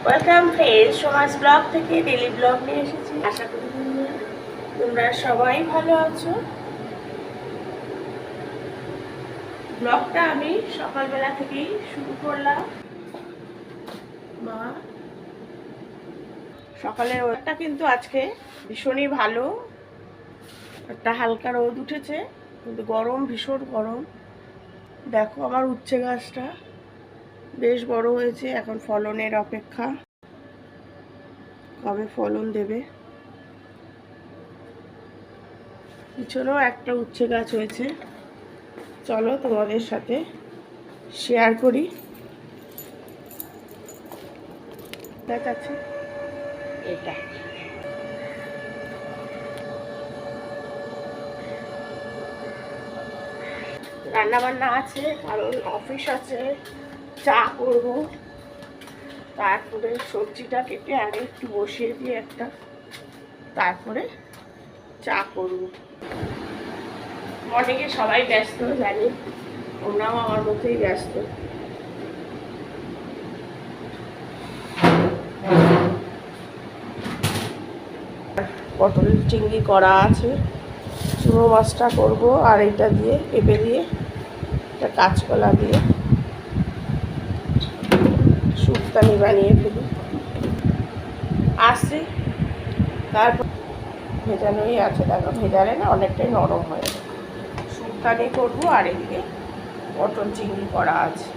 Welcome friends, সমাজ blog থেকে daily blog নিয়ে এসেছি। আশা করি তোমরা সবাই ভালো আছো। ব্লগটা আমি সকালবেলা থেকেই শুরু করলাম। সকালের ওয়েদারটা কিন্তু আজকে ভীষণই ভালো। একটা হালকা রোদ উঠেছে, কিন্তু গরম, ভীষণ গরম। দেখো আমার উচ্ছে গাছটা বেশ বড় হয়েছে, এখন ফলনের অপেক্ষা, কবে ফলন দেবে। পিছনেও একটা উচ্ছে গাছ হয়েছে, চলো তোমাদের সাথে শেয়ার করি। গাছ আছে এটা, রান্না বান্না আছে, কারণ অফিস আছে, চা করব, তারপরে সবজিটা কেটে আগে একটু বসিয়ে দিয়ে একটা, তারপরে চা করব। মর্নিংয়ে সবাই ব্যস্ত, জানি তোমরাও আমার মতোই ব্যস্ত। পটল চিংড়ি করা আছে, চুনো মাছটা করবো, আর এটা দিয়ে পেঁপে দিয়ে, এটা কাঁচকলা দিয়ে শুক্তানি বানিয়ে ফেলি। আসছি, তারপর ভেজানোই আছে, দেখো ভেজালে না অনেকটাই নরম হয়ে যায়। শুক্তানি করবো, আর এদিকে পটল চিংড়ি করা আছে।